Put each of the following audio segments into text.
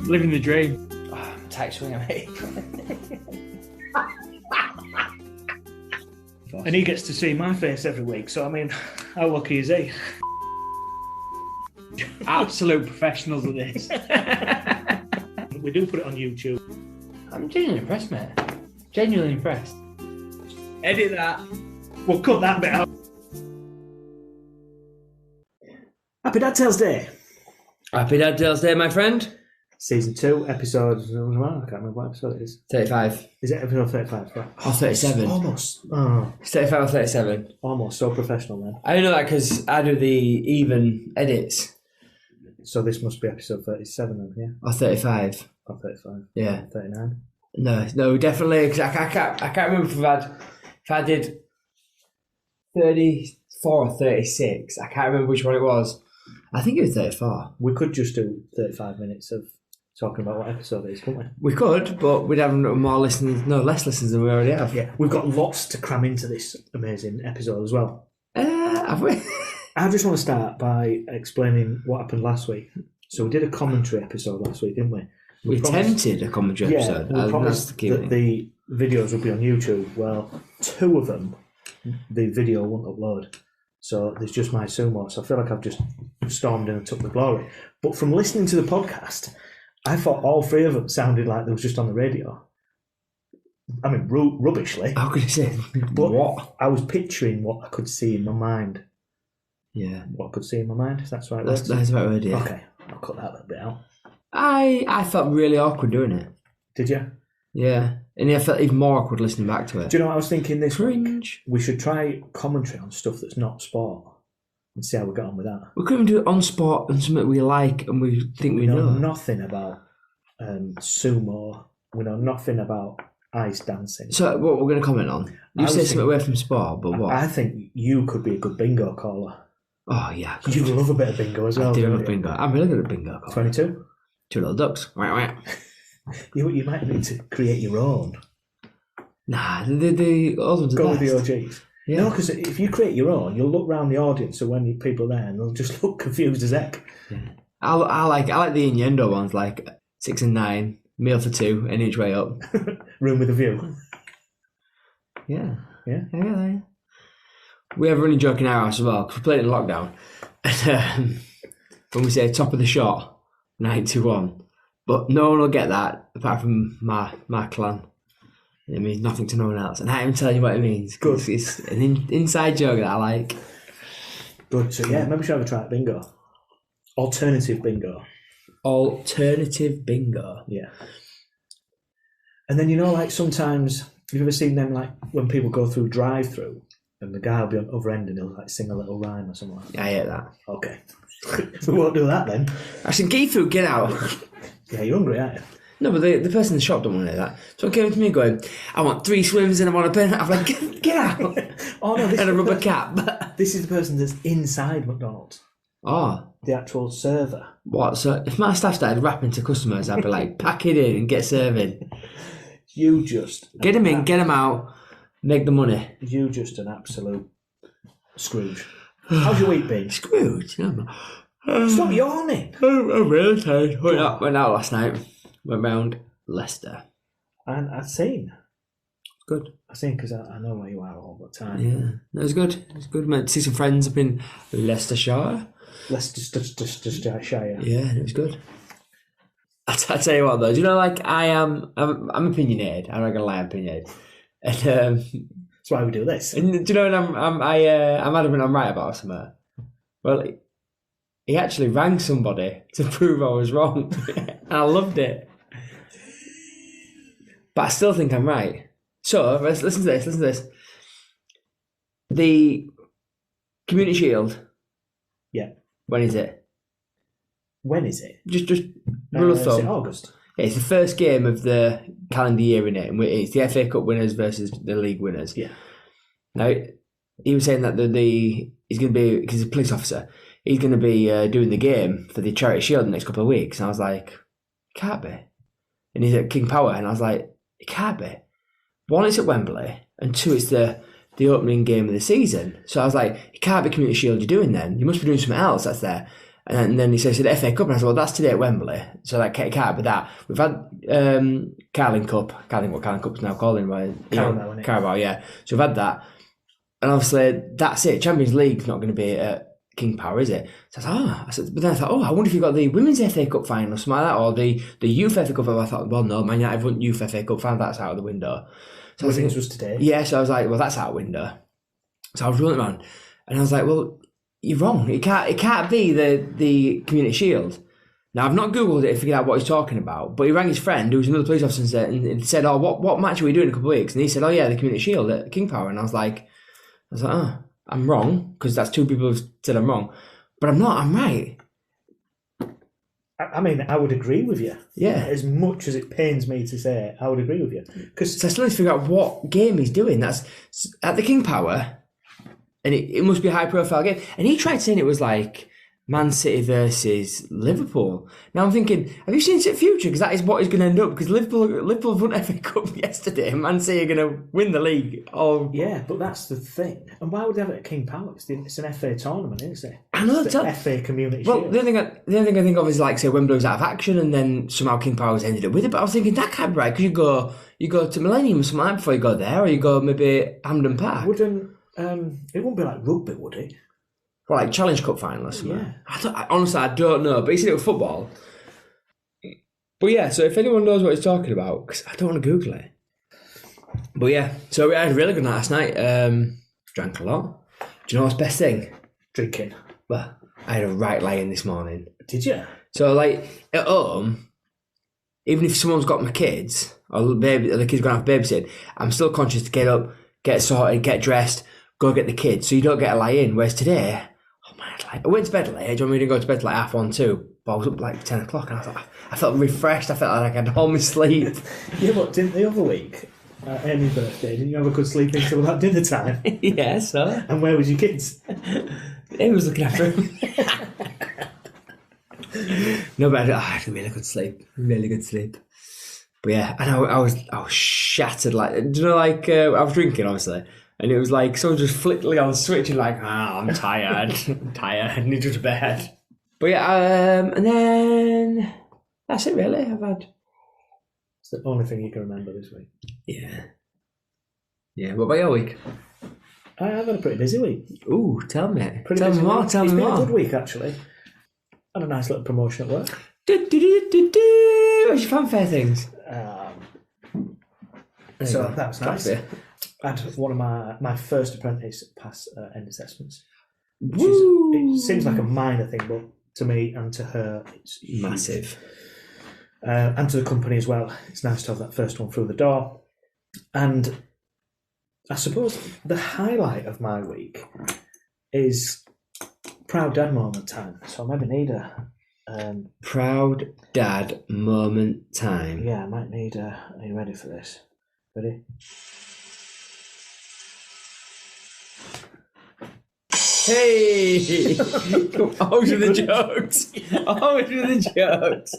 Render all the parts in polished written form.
Living the dream. Oh, I'm a tight swinger, mate. And he gets to see my face every week, so I mean, how lucky is he? Absolute professionals at this. We do put it on YouTube. I'm genuinely impressed, mate. Genuinely impressed. Edit that. We'll cut that bit out. Happy Dadtales Day. Happy Dadtales Day, my friend. Season 2, episode... I can't remember what episode it is. 35. Is it episode 35? Right. Or 37. Almost. Oh, It's 35 or 37. almost. So professional, man. I know that because I do the even edits. So this must be episode 37 then, yeah? Or 35. Or 35. Yeah. 39. No, definitely. Because I can't remember if I did 34 or 36. I can't remember which one it was. I think it was 34. We could just do 35 minutes of talking about what episode it is, couldn't we? We could, but we'd have less listeners than we already have. Yeah, we've got lots to cram into this amazing episode as well. Have we? I just want to start by explaining what happened last week. So we did a commentary episode last week, didn't we? We attempted a commentary episode. Yeah, we promised that the videos would be on YouTube. Well, 2 of them, the video won't upload. So there's just my sumo. So I feel like I've just stormed in and took the glory. But from listening to the podcast, I thought all 3 of them sounded like they was just on the radio. I mean, rubbishly. How could you say? But What? I was picturing what I could see in my mind. Yeah. What I could see in my mind? If that's right. That's about right, yeah. Okay, I'll cut that little bit out. I felt really awkward doing it. Did you? Yeah. And I felt even more awkward listening back to it. Do you know what I was thinking this Cringe. week? We should try commentary on stuff that's not sport and see how we get on with that. We couldn't do it on spot and something we like and we think we know know. nothing about sumo. We know nothing about ice dancing. So what we're going to comment on? You say something away from sport, but what? I think you could be a good bingo caller. Oh, yeah. You love a bit of bingo as well. I do love bingo. I'm really good at bingo. 22? 2 little ducks. Wah. You might need to create your own. Nah, the old ones are Go best. with the OGs. Yeah. No, because if you create your own, you'll look round the audience, so when people are there, and they'll just look confused as heck. Yeah. I like the innuendo ones, like 6 and 9, meal for 2, and each way up. Room with a view. Yeah. Yeah. Yeah. We have a running joke in our house as well, because we played in lockdown. And when we say top of the shot, 9-1. But no one will get that apart from my clan. It means nothing to no one else. And I am telling you what it means. Good. It's an inside joke that I like. Good. So yeah, maybe we should have a try at bingo. Alternative bingo. Alternative bingo. Yeah. And then, like sometimes, have you ever seen them, like when people go through drive-through and the guy will be on the other end and he'll like sing a little rhyme or something like that? I hate that. Okay. We won't do that then. I said, get through, get out. Yeah, you're hungry, aren't you? No, but the person in the shop don't want to hear that. So it came to me going, I want 3 swims and I want a pen. I'm like, get out. Oh no, and a rubber cap. This is the person that's inside McDonald's. Oh. The actual server. What? So if my staff started rapping to customers, I'd be like, pack it in and get serving. You just... Get them in, get them out, make the money. You just an absolute Scrooge. How's your week been? Scrooge? Stop yawning. I'm really tired. Went out last night. Went round Leicester. And I've seen. Good. I've seen because I know where you are all the time. Yeah, it was good. It was good. Went to see some friends up in Leicestershire. Leicestershire. Yeah, it was good. I tell you what though, do you know, like I'm opinionated. I'm not gonna lie, I'm opinionated. And that's why we do this. And do you know, when I'm adamant I'm right about something. Well, he actually rang somebody to prove I was wrong, and I loved it. But I still think I'm right. So listen to this. The Community Shield. Yeah. When is it? When is it? Just rule of Is thumb. it August? It's the first game of the calendar year in it, and it's the FA Cup winners versus the league winners. Yeah. Now, he was saying that he's going to be, because he's a police officer, he's going to be doing the game for the Charity Shield in the next couple of weeks. And I was like, it can't be. And he's at King Power, and I was like, it can't be. 1, it's at Wembley, and 2, it's the the opening game of the season. So I was like, it can't be Community Shield you're doing then. You must be doing something else that's there. And then he says, the FA Cup. And I said, well, that's today at Wembley. So like, it can't be that. We've had Carling Cup. I can't think what Carling Cup's now called anyway. Carabao, isn't it? Carabao, yeah. So we've had that. And obviously, that's it. Champions League's not going to be at King Power, is it? So I said, but then I thought, I wonder if you've got the Women's FA Cup final or something like that, or the Youth FA Cup. I thought, well, no, Man United won Youth FA Cup final. That's out of the window. So Women's was today. Yeah, so I was like, well, that's out of the window. So I was running around, and I was like, well, you're wrong. It can't be the Community Shield. Now, I've not Googled it to figure out what he's talking about, but he rang his friend, who was another police officer, and said, oh, what match are we doing in a couple of weeks? And he said, oh, yeah, the Community Shield at King Power. And I was like, oh, I'm wrong, because that's two people who said I'm wrong. But I'm not, I'm right. I mean, I would agree with you. Yeah. As much as it pains me to say it, I would agree with you. Because So I still need to figure out what game he's doing. That's at the King Power, and it must be a high-profile game. And he tried saying it was like Man City versus Liverpool. Now I'm thinking, have you seen City Future? Because that is what is going to end up. Because Liverpool won FA Cup yesterday, and Man City are going to win the league. Oh, yeah, but that's the thing. And why would they have it at King Power? It's an FA tournament, isn't it? I know. It's the FA Community Well, Shield. the only thing I think of is like, say, Wembley was out of action, and then somehow King Power's ended up with it. But I was thinking that can't be right, because you go to Millennium or something like that before you go there, or you go maybe Hampden Park. It wouldn't be like rugby, would it? Or like Challenge Cup final or something. Yeah. Honestly, I don't know. But he said it was football. But yeah, so if anyone knows what he's talking about, because I don't want to Google it. But yeah, so we had a really good night last night. Drank a lot. Do you know what's the best thing? Drinking. Well, I had a right lie-in this morning. Did you? So like at home, even if someone's got my kids or the kids going to have babysitting, I'm still conscious to get up, get sorted, get dressed, go get the kids. So you don't get a lie-in. Whereas today, I went to bed late. Do you want me to go to bed like 1:30, 2? But I was up like 10 o'clock, and I felt refreshed. I felt like I had all my sleep. Yeah, but didn't the other week, Amy's birthday, didn't you have a good sleep until about dinner time? Yeah, so. And where was your kids? Amy was looking after him. No, but I had a really good sleep. Really good sleep. But yeah, and I was shattered. Like, do you know, like I was drinking, obviously. And it was like someone just flicked on the switch and like, I'm tired. I'm tired. I need to go to bed. But yeah, and then that's it really. It's the only thing you can remember this week. Yeah. Yeah, what about your week? I've had a pretty busy week. Ooh, tell me. Tell me more. It's been a good week, actually. Had a nice little promotion at work. What's your fanfare things? So that was nice. I had one of my first apprentice pass end assessments. It seems like a minor thing, but to me and to her, it's huge. Massive. And to the company as well. It's nice to have that first one through the door. And I suppose the highlight of my week is Proud Dad moment time. So I maybe need a... Proud Dad moment time. Yeah, I might need a... Are you ready for this? Ready? Hey! Always with the jokes. Always with the jokes.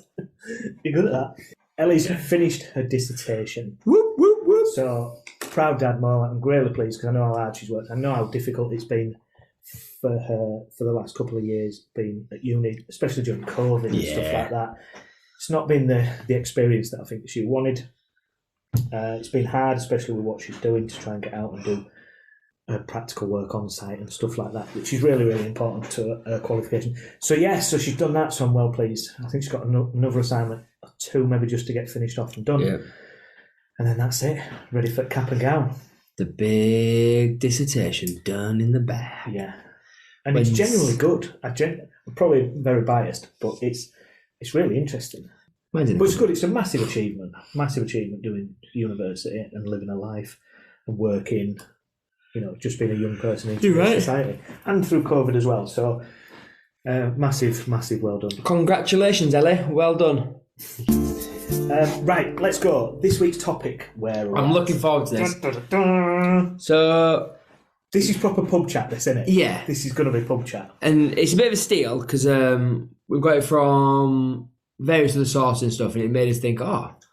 You're good at that. Ellie's finished her dissertation. Whoop, whoop, whoop. So, proud dad moment. I'm really pleased because I know how hard she's worked. I know how difficult it's been for her for the last couple of years being at uni, especially during COVID and stuff like that. It's not been the experience that I think she wanted. It's been hard, especially with what she's doing to try and get out and do practical work on site and stuff like that, which is really, really important to her qualification. So she's done that, so I'm well pleased. I think she's got another assignment or two, maybe just to get finished off and done. Yeah. And then that's it, ready for cap and gown. The big dissertation done in the bag. Yeah. And it's genuinely good. I'm probably very biased, but it's really interesting. But it's good. It's a massive achievement doing university and living a life and working, just being a young person in society. And through COVID as well. So, massive well done. Congratulations, Ellie. Well done. Right, let's go. This week's topic I'm looking forward to this. So... This is proper pub chat, this, isn't it? Yeah. This is going to be pub chat. And it's a bit of a steal, because we've got it from various other sources and stuff, and it made us think,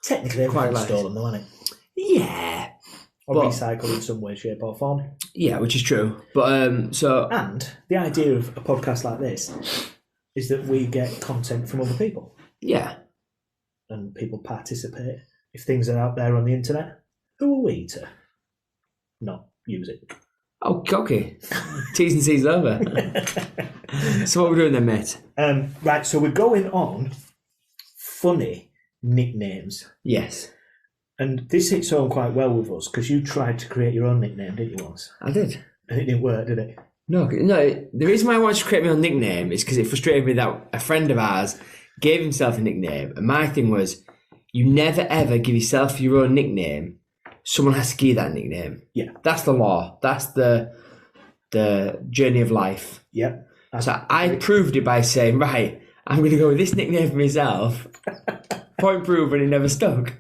technically everything's stolen though, isn't it? Yeah. or recycle in some way, shape, or form. Yeah, which is true. But and the idea of a podcast like this is that we get content from other people. Yeah. And people participate. If things are out there on the internet, who are we to not use it? Oh, okay. T's and C's over. So what are we doing then, mate? Right, so we're going on funny nicknames. Yes. And this hits home quite well with us because you tried to create your own nickname, didn't you, once? I did. And it didn't work, did it? No. The reason why I wanted to create my own nickname is because it frustrated me that a friend of ours gave himself a nickname. And my thing was, you never ever give yourself your own nickname. Someone has to give you that nickname. Yeah. That's the law. That's the journey of life. Yep. So I proved it by saying, right, I'm going to go with this nickname for myself. Point proven, it never stuck.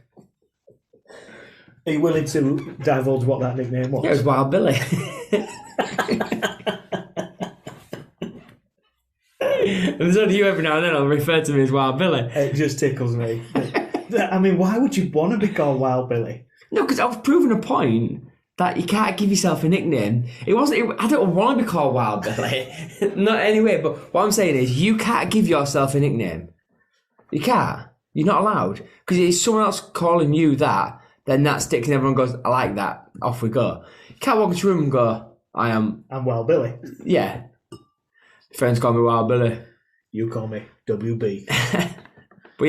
Are you willing to divulge what that nickname was? Yeah, it was Wild Billy. And so do you every now and then. I'll refer to me as Wild Billy. It just tickles me. I mean, why would you want to be called Wild Billy? No, because I've proven a point that you can't give yourself a nickname. I don't want to be called Wild Billy. Not anyway, but what I'm saying is you can't give yourself a nickname. You can't. You're not allowed. Because if someone else calling you that, then that sticks and everyone goes, I like that. Off we go. You can't walk into a room and go, I'm Wild Billy. Yeah. Friends call me Wild Billy. You call me WB. But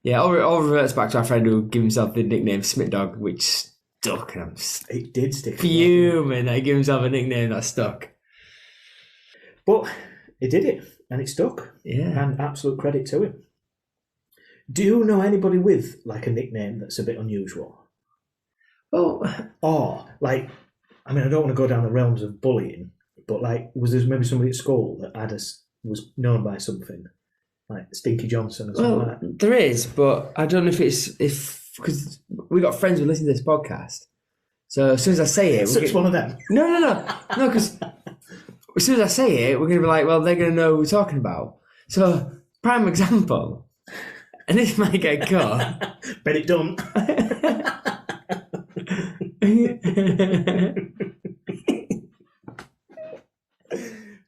yeah, all reverts back to our friend who gave himself the nickname Smith Dog, which stuck. And I'm it did stick. Fuming that he gave himself a nickname that stuck. But he did it, and it stuck. Yeah. And absolute credit to him. Do you know anybody with like a nickname that's a bit unusual? Well, or like, I mean, I don't want to go down the realms of bullying, but like, was there maybe somebody at school that was known by something like Stinky Johnson or something like that? There is, but I don't know if because we got friends who listen to this podcast. So as soon as I say it, such one of them. No, because as soon as I say it, we're gonna be like, well, they're gonna know who we're talking about. So prime example. And this might get caught. Bet it don't.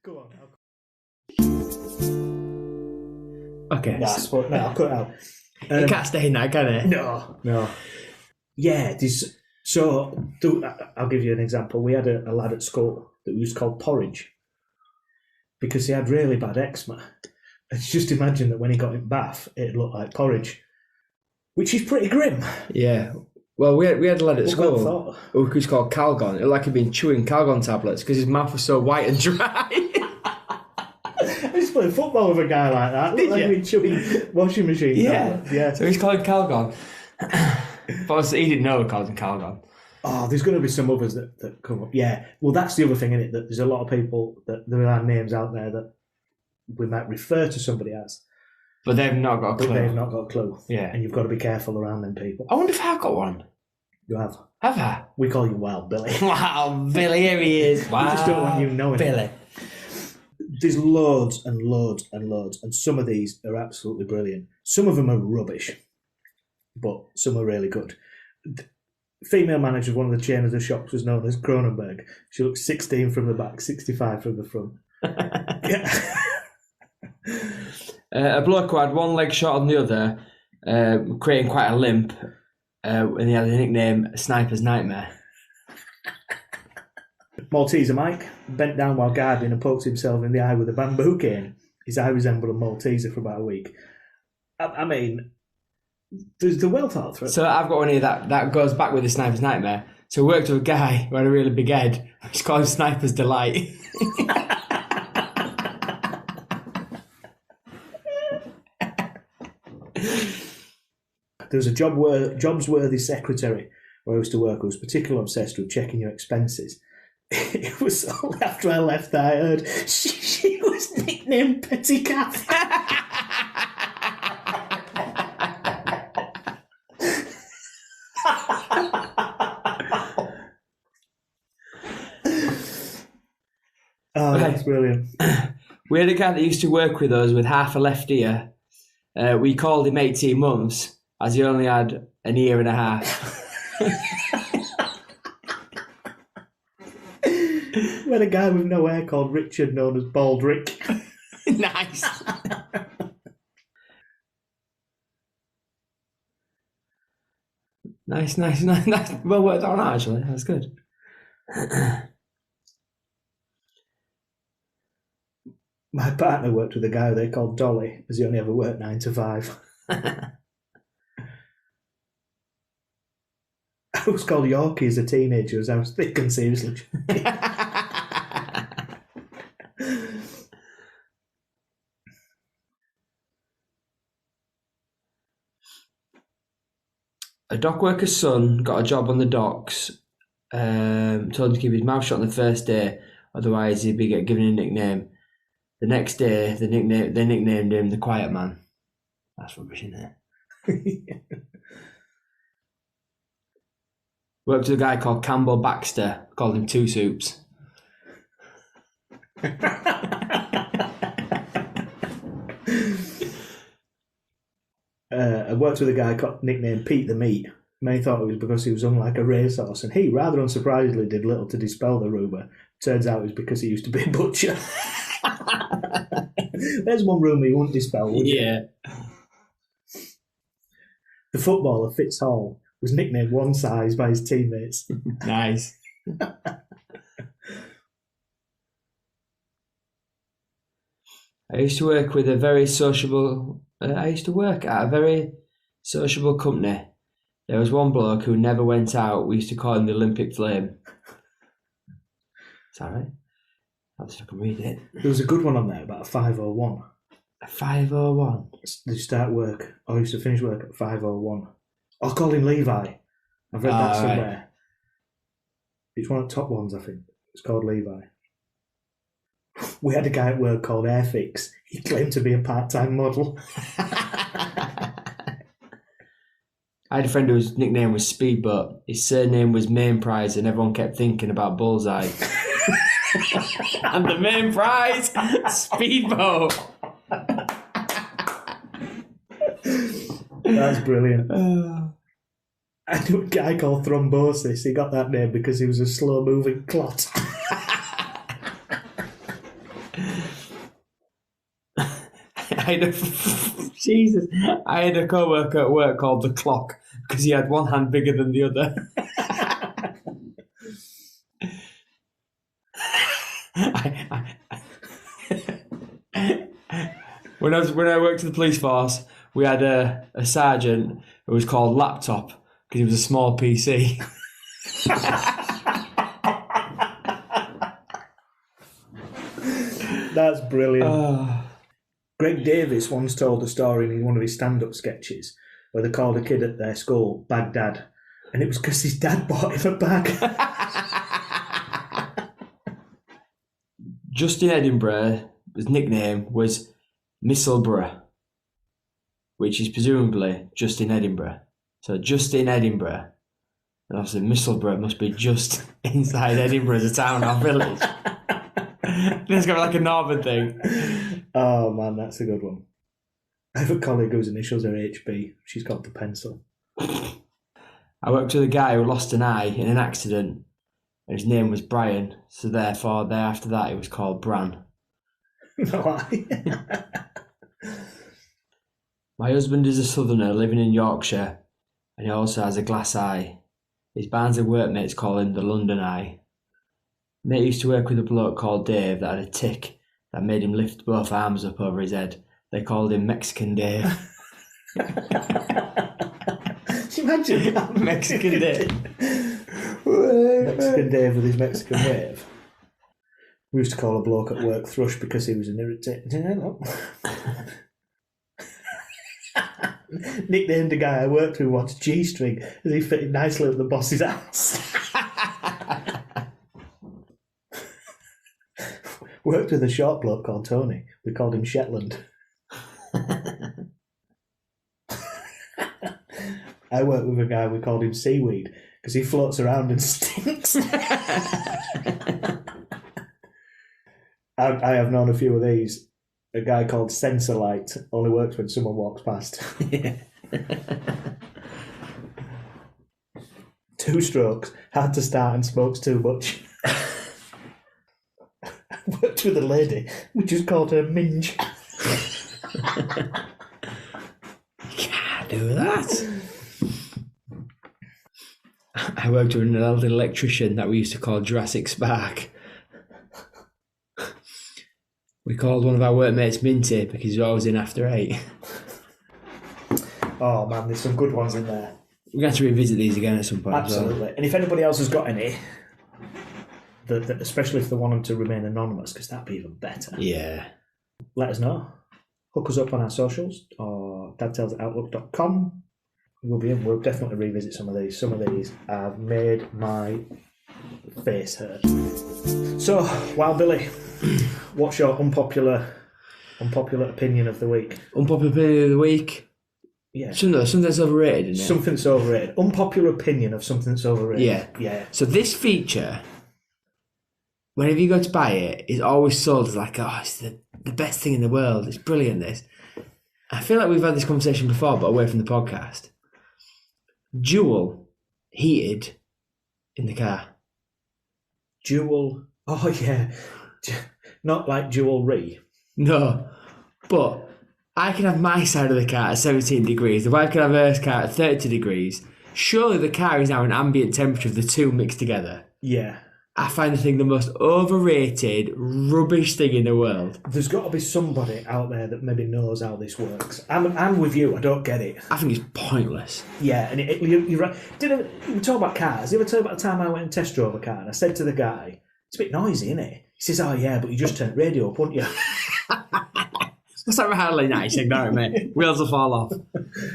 Go on. Okay. No, I'll cut it out. You can't stay in that, can it? No. Yeah, I'll give you an example. We had a lad at school that we used to call Porridge because he had really bad eczema. And just imagine that when he got in bath, it looked like porridge, which is pretty grim. Yeah. Well, we had a lad at school thought. who was called Calgon. It looked like he'd been chewing Calgon tablets because his mouth was so white and dry. I used to play football with a guy like that. Looked like he'd been chewing washing machine tablets. Yeah. So he's called Calgon. But obviously he didn't know we called him Calgon. Oh, there's going to be some others that come up. Yeah. Well, that's the other thing, isn't it? That there's a lot of people that there are names out there that we might refer to somebody as. But they've not got a clue. Yeah. And you've got to be careful around them people. I wonder if I've got one. You have. Have I? We call you Wild Billy. Wow, Billy, here he is. Wow. We just don't want you knowing. Billy. There's loads and loads and loads, and some of these are absolutely brilliant. Some of them are rubbish, but some are really good. The female manager of one of the chain of the shops was known as Cronenberg. She looked 16 from the back, 65 from the front. Yeah. A bloke who had one leg shorter than the other, creating quite a limp, and he had the nickname Sniper's Nightmare. Malteser Mike bent down while guarding and poked himself in the eye with a bamboo cane. His eye resembled a Malteser for about a week. I mean, there's the well thought through. So I've got one here that goes back with the Sniper's Nightmare. So I worked with a guy who had a really big head. It's called Sniper's Delight. There was a jobs-worthy secretary where I used to work who was particularly obsessed with checking your expenses. It was only after I left that I heard she was nicknamed Petty Cat. Oh, that's brilliant. We had a guy that used to work with us with half a left ear. We called him 18 months as he only had an ear and a half. We had a guy with no hair called Richard, known as Bald Rick. Nice. Nice. Well worked on that, actually. That's good. My partner worked with a guy they called Dolly, as he only ever worked 9 to 5. I was called Yorkie as a teenager, as I was thick and seriously. A dock worker's son got a job on the docks. Told him to keep his mouth shut on the first day, otherwise he'd be given a nickname. The next day, they nicknamed him the Quiet Man. That's rubbish, isn't it? Worked with a guy called Campbell Baxter. Called him Two Soups. I worked with a guy nicknamed Pete the Meat. Many thought it was because he was unlike a racehorse, and he, rather unsurprisingly, did little to dispel the rumour. Turns out it was because he used to be a butcher. There's one rumour you wouldn't dispel, would you? Yeah. The footballer, Fitz Hall, was nicknamed One Size by his teammates. Nice. I used to work at a very sociable company. There was one bloke who never went out. We used to call him the Olympic Flame. Is that right? I'll see if I can read it. There was a good one on there about a 5:01. A 5:01? Did you start work, or used to finish work at 5:01? I called him Levi. I've read that somewhere. Right. It's one of the top ones, I think. It's called Levi. We had a guy at work called Airfix. He claimed to be a part-time model. I had a friend whose nickname was Speedboat. His surname was Main Prize, and everyone kept thinking about Bullseye. And the main prize, Speedboat. That's brilliant. I knew a guy called Thrombosis. He got that name because he was a slow-moving clot. I had a co-worker at work called the Clock because he had one hand bigger than the other. When I worked at the police force, we had a sergeant who was called Laptop because he was a small PC. That's brilliant. Greg Davis once told a story in one of his stand-up sketches where they called a kid at their school Baghdad, and it was because his dad bought him a bag. Justin Edinburgh, his nickname was Misselborough, which is presumably just in Edinburgh. So just in Edinburgh, and obviously Misselborough must be just inside Edinburgh as a town or village. It's got like a northern thing. Oh man, that's a good one. I have a colleague whose initials are HB. She's called the Pencil. I worked with a guy who lost an eye in an accident, and his name was Brian, so therefore, after that, it was called Bran. No eye. My husband is a southerner living in Yorkshire, and he also has a glass eye. His Barnsley workmates call him the London Eye. Mate used to work with a bloke called Dave that had a tick that made him lift both arms up over his head. They called him Mexican Dave. Imagine that. Mexican Dave. Mexican Dave with his Mexican wave. We used to call a bloke at work Thrush because he was an irritant. Nicknamed a guy I worked with once G-string as he fitted nicely up the boss's ass. Worked with a short bloke called Tony. We called him Shetland. I worked with a guy, we called him Seaweed because he floats around and stinks. I have known a few of these. A guy called Sensorlight only works when someone walks past. 2 strokes, hard to start and smokes too much. worked with a lady. We just called her Minge. You can't do that. I worked with an elderly electrician that we used to call Jurassic Spark. We called one of our workmates Minty because he was always in after 8. Oh man, there's some good ones in there. We're going to have to revisit these again at some point. Absolutely. And if anybody else has got any, especially if they want them to remain anonymous, because that'd be even better. Yeah. Let us know. Hook us up on our socials or dadtales@outlook.com. We'll definitely revisit some of these. Some of these have made my face hurt. So, Wild Billy, what's your unpopular opinion of the week? Unpopular opinion of the week? Yeah. Something that's overrated, isn't it? Something's overrated. Unpopular opinion of something that's overrated. Yeah. Yeah. So this feature, whenever you go to buy it, is always sold as like, oh, it's the best thing in the world. It's brilliant, this. I feel like we've had this conversation before, but away from the podcast. Dual heated in the car. Dual. Oh, yeah. Not like jewelry. No. But I can have my side of the car at 17 degrees. The wife can have her car at 30 degrees. Surely the car is now an ambient temperature of the two mixed together. Yeah. I find the thing the most overrated, rubbish thing in the world. There's got to be somebody out there that maybe knows how this works. I'm with you. I don't get it. I think it's pointless. Yeah, and you're right. You talk about cars. You ever tell about the time I went and test drove a car and I said to the guy, it's a bit noisy, isn't it? He says, oh yeah, but you just turned radio up, wouldn't you? That's not really nice, ignore it, mate. Wheels will fall off.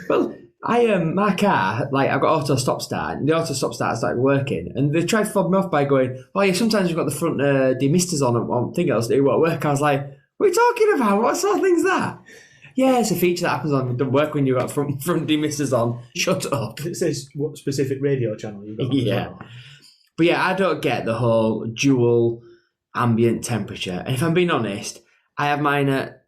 Well, my car, like, I've got auto stop start, and the auto stop start started working, and they tried to fob me off by going, oh yeah, sometimes you've got the front demisters on thing else, it won't work. I was like, what are you talking about? What sort of thing's that? Yeah, it's a feature that happens on, doesn't work when you've got front demisters on. Shut up. It says what specific radio channel you've got. Yeah. But yeah, I don't get the whole dual ambient temperature. And if I'm being honest, I have mine at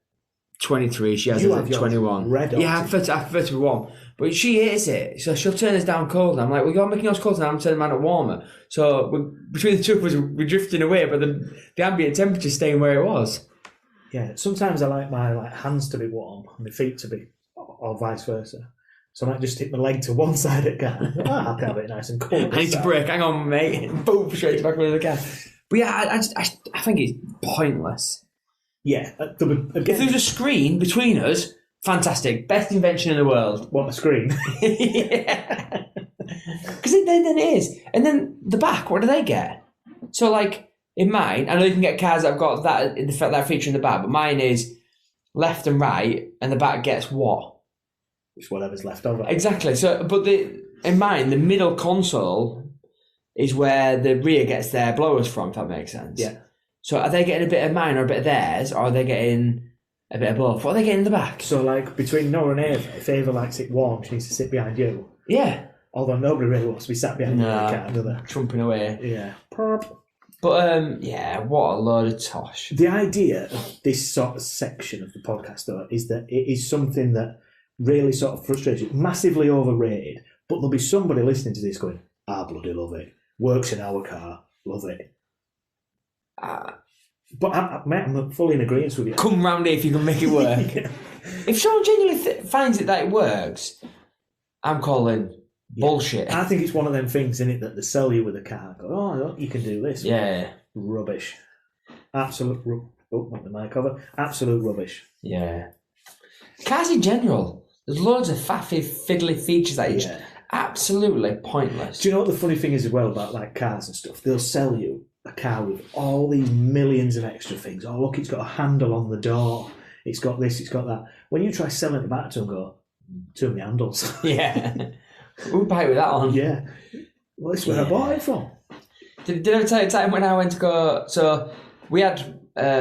23, she has it at 21. Yeah, I prefer to be warm. But she hates it, so she'll turn us down cold. And I'm like, well, you're making us cold, and I'm turning mine up warmer. So between the two of us, we're drifting away, but the ambient temperature's staying where it was. Yeah, sometimes I like my hands to be warm and my feet to be, or vice versa. So I might just stick my leg to one side of the car. I'll have it nice and cool. I need to break. Hang on, mate. Boom, straight back into the car. But yeah, I think it's pointless. Yeah. If there was a screen between us, fantastic. Best invention in the world. What, a screen? Yeah. Because then it is. And then the back, what do they get? So, like, in mine, I know you can get cars that have got that feature in the back, but mine is left and right, and the back gets what? It's whatever's left over. Exactly. So, but in mine, the middle console is where the rear gets their blowers from, if that makes sense. Yeah. So are they getting a bit of mine or a bit of theirs, or are they getting a bit of both? What are they getting in the back? So, like, between Noah and Ava, if Ava likes it warm, she needs to sit behind you. Yeah. Although nobody really wants to be sat behind you in the car, do they? Trumping away. Yeah. But, yeah, what a load of tosh. The idea of this sort of section of the podcast, though, is that it is something that really sort of frustrates you. Massively overrated, but there'll be somebody listening to this going, I bloody love it. Works in our car. Love it. But I'm fully in agreement with you. Come round here if you can make it work. Yeah. If someone genuinely finds it that it works, I'm calling bullshit. I think it's one of them things, in it, that they sell you with a car. Go, oh, you can do this. Yeah. Rubbish. Absolute not the mic cover. Absolute rubbish. Yeah. Cars in general. There's loads of faffy, fiddly features that are just absolutely pointless. Do you know what the funny thing is as well about, like, cars and stuff? They'll sell you a car with all these millions of extra things. Oh, look, it's got a handle on the door. It's got this, it's got that. When you try selling it back to them, go, too many handles. Yeah. Who'd buy it with that on? Yeah. Well, that's where I bought it from. Did I ever tell you the time when I went to go... So, we had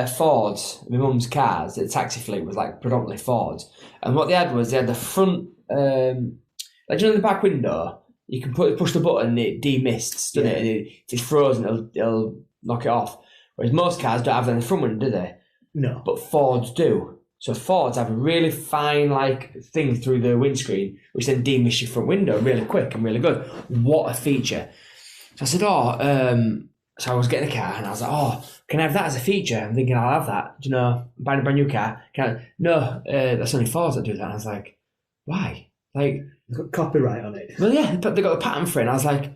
Fords, my mum's cars. The taxi fleet was, like, predominantly Fords. And what they had was, they had the front... like, you know, the back window, you can push the button and it demists, doesn't it? And if it's frozen, it'll knock it off. Whereas most cars don't have that in the front window, do they? No. But Fords do. So Fords have a really fine, like, thing through the windscreen, which then demists your front window really quick and really good. What a feature. So I said, So I was getting a car and I was like, oh, can I have that as a feature? I'm thinking I'll have that. Do you know, I'm buying a brand new car. No, that's only Fords that do that. And I was like, why? Like, It's got copyright on it. well, yeah, but they got the patent for it. And I was like,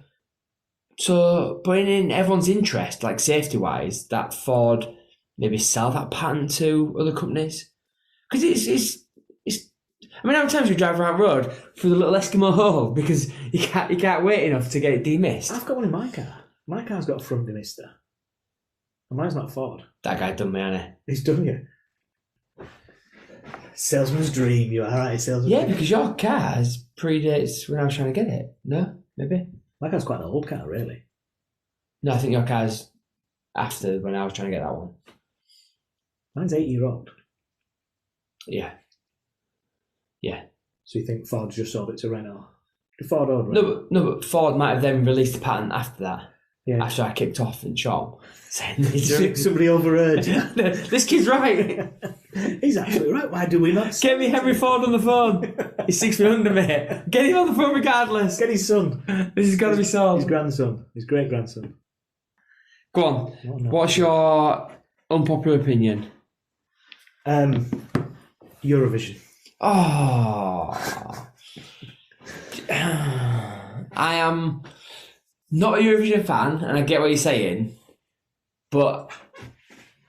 so, but in everyone's interest, like safety wise, that Ford maybe sell that patent to other companies. Because it's I mean, how many times we drive around the road through the little Eskimo hole because you can't wait enough to get it demissed. I've got one in my car. My car's got a front demister. And mine's not Ford. That guy done me, hasn't He's done you. Salesman's dream, you are right, salesman's he? Yeah, dream. because your car predates when I was trying to get it. No? Maybe? My car's quite an old car, really. No, I think your car's after when I was trying to get that one. Mine's 8-year-old. Yeah. Yeah. So you think Ford just sold it to Renault? The Ford owned it? No, but Ford might have then released the patent after that. Yeah. After I kicked off in shop. Somebody overheard you. This kid's right. He's absolutely right. Why do we not? Get me Henry Ford on the phone. He's 6 feet under me. Get him on the phone regardless. Get his son. This has got to be solved. His grandson. His great grandson. Go on. What's your unpopular opinion? Eurovision. Oh. I am not a Eurovision fan, and I get what you're saying, but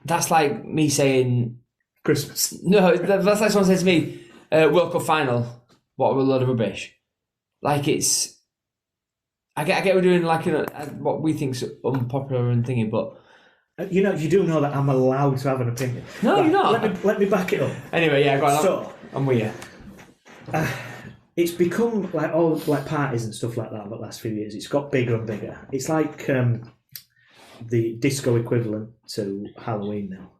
that's like me saying Christmas. no. That's like someone said to me, "World Cup final, what a load of rubbish." Like it's, I get we're doing like what we think's unpopular and thingy, but You know, you do know that I'm allowed to have an opinion. no, you're not. Let me back it up. Anyway, yeah, go on. So I'm with you. it's become like all like parties and stuff like that over the last few years. It's got bigger and bigger. It's like the disco equivalent to Halloween now.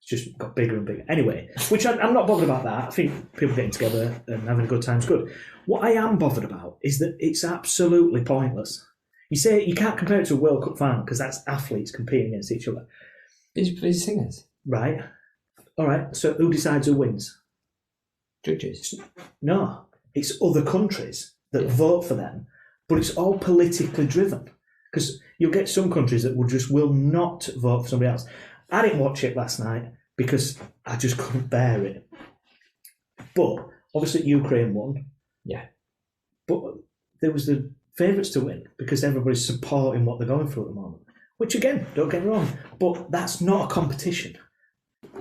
It's just got bigger and bigger. Anyway, which I'm not bothered about that. I think people getting together and having a good time is good. What I am bothered about is that it's absolutely pointless. You say you can't compare it to a World Cup final because that's athletes competing against each other. These singers, Right. All right. So who decides who wins? judges. No. It's other countries that vote for them, but it's all politically driven. Because you'll get some countries that will not vote for somebody else. I didn't watch it last night because I just couldn't bear it. But obviously Ukraine won. Yeah. But there was the favourites to win because everybody's supporting what they're going through at the moment. Which again, don't get me wrong, but that's not a competition.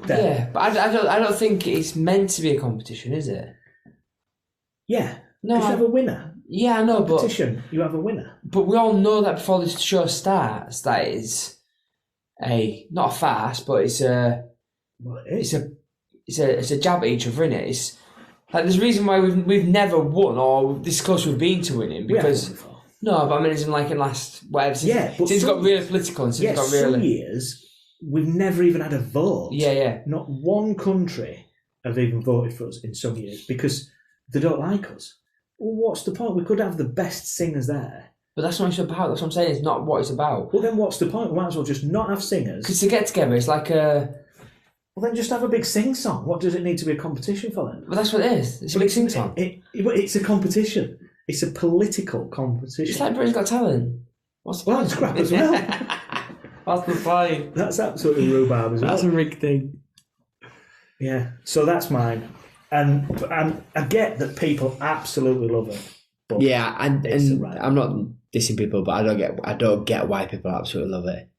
Yeah, but I don't think it's meant to be a competition, is it? Yeah. No, Because you have a winner. Yeah, I know, Competition, you have a winner. but we all know that before this show starts, that is not a farce, but it's a jab at each other, innit? It's like there's a reason why we've never won or this close we've been to winning because no, but I mean it's in like in last whatever since it got really political and since it got really some years we've never even had a vote. Yeah. Not one country have even voted for us in some years because they don't like us. Well, what's the point? We could have the best singers there. But that's not what it's about. That's what I'm saying. It's not what it's about. Well, then what's the point? We might as well just not have singers. Because to get together, it's like a... Well, then just have a big sing-song. What does it need to be a competition for then? But that's what it is. It's a big sing-song. It's a competition. It's a political competition. It's like Britain's Got Talent. What's the point? Well, it's crap as well. What's the point? That's absolutely rhubarb as well. That's a rigged thing. Yeah, so that's mine. And I get that people absolutely love it. But yeah, and I'm not dissing people, but I don't get why people absolutely love it.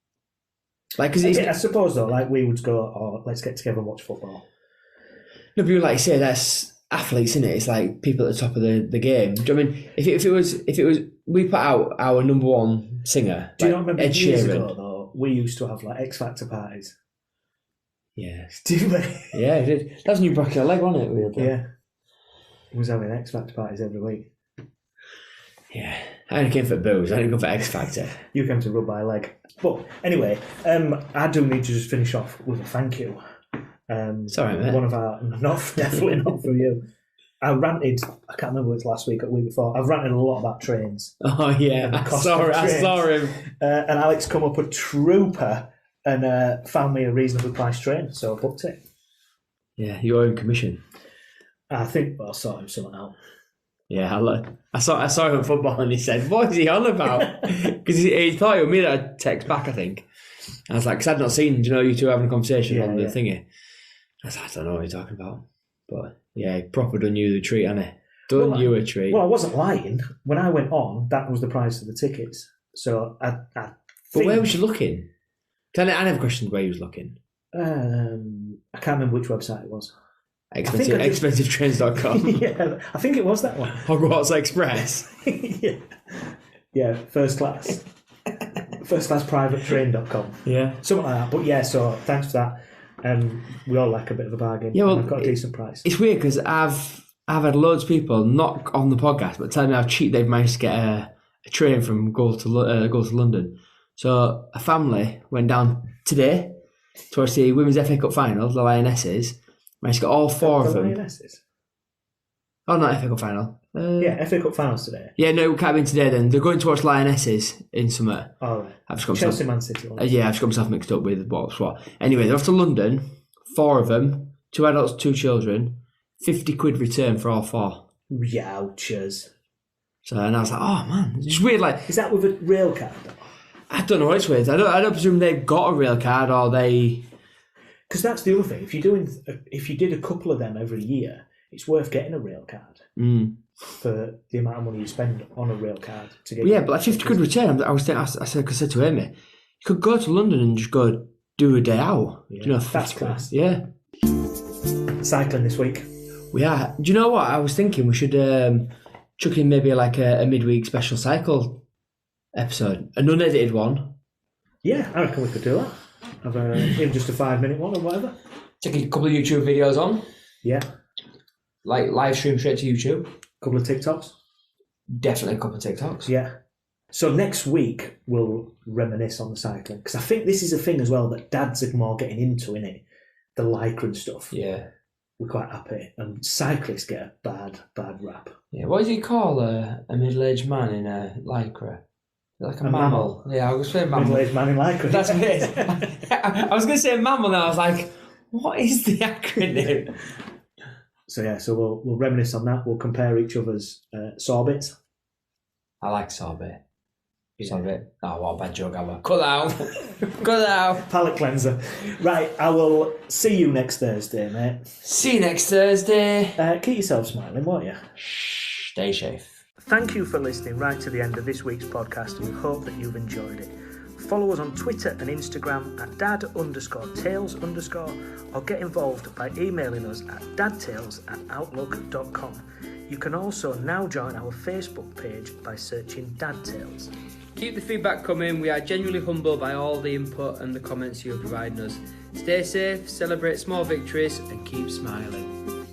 Like, cause I suppose though, like we would go, oh, let's get together and watch football. No, but like you say, that's athletes, isn't it? It's like people at the top of the game. Do you know what I mean? If it was, we put out our number one singer. Do you not remember Ed years Sheeran. ago though? We used to have like X Factor parties. Yeah, Did we? yeah, it did. That was when you broke your leg, wasn't it? Weirdly? Yeah, we was having X Factor parties every week. Yeah, I only came for booze. I didn't go for X Factor. You came to rub my leg. But anyway, I do need to just finish off with a thank you. Sorry, mate. One of our, definitely not for you. I ranted, I can't remember which last week or the week before, I've ranted a lot about trains. Oh, yeah, I saw him. And Alex come up a trooper and found me a reasonably priced train, so I booked it. Yeah, your own commission. I think I'll sort him something out. Yeah, I saw him at football and he said, "What is he on about?" Because he thought it was me that I'd text back, I think. I was like, because I'd not seen, you two having a conversation on the thingy. I was like, I don't know what you're talking about. But yeah, he proper done you the treat, hasn't he? Done you a treat. Well, I wasn't lying. When I went on, that was the price of the tickets. So I But where was you looking? I never questioned where you was looking. I can't remember which website it was. Expensivetrains.com. Yeah, I think it was that one. Hogwarts Express. Yeah, first class. Firstclassprivatetrain.com. Yeah. Something like that. But yeah, so thanks for that. We all like a bit of a bargain. Yeah, well, I've got a decent price. It's weird because I've had loads of people, not on the podcast, but telling me how cheap they've managed to get a train from Goal to London. So a family went down today to watch the Women's FA Cup final, the Lionesses. Managed to get all four of them. Lionesses? Oh, not FA Cup final. Yeah, FA Cup finals today. Yeah, no, it can't have been today then. They're going to watch Lionesses in summer. Oh, right. I've just got Chelsea Man City. Yeah, I've just got myself mixed up with what's what. Anyway, they're off to London, 4 of them, 2 adults, 2 children, £50 return for all 4. Youchers. So, and I was like, oh man, it's just weird. Like, is that with a rail card? I don't know what it's with. I don't presume they've got a rail card or they. Because that's the other thing. If you did a couple of them every year, it's worth getting a rail card for the amount of money you spend on a rail card to get. Yeah, but like £50 return. I said to Amy, you could go to London and just go do a day out. Yeah, do you know, that's class. Yeah. Cycling this week. We are. Do you know what I was thinking? We should chuck in maybe like a midweek special cycle episode, an unedited one. Yeah, I reckon we could do that. Have even just a 5-minute one or whatever. Take a couple of YouTube videos on. Yeah. Like live stream straight to YouTube. A couple of TikToks. Definitely a couple of TikToks. Yeah. So next week we'll reminisce on the cycling, because I think this is a thing as well that dads are more getting into, innit? The lycra and stuff. Yeah. We're quite happy, and cyclists get a bad rap. Yeah. What does he call a middle-aged man in a lycra? Like a mammal. Yeah, I was going to say mammal. Middle-aged man in lycra. That's what it is. I was going to say mammal now. I was like, what is the acronym? So we'll reminisce on that. We'll compare each other's sorbets. I like sorbet. Sorbet. Oh, what a bad joke I was. Cut out. Cut out. Palate cleanser. Right, I will see you next Thursday, mate. See you next Thursday. Keep yourself smiling, won't you? Stay safe. Thank you for listening right to the end of this week's podcast, and we hope that you've enjoyed it. Follow us on Twitter and Instagram at dad_tales_, or get involved by emailing us at dadtales@outlook.com. You can also now join our Facebook page by searching dadtales. Keep the feedback coming. We are genuinely humbled by all the input and the comments you are providing us. Stay safe, celebrate small victories, and keep smiling.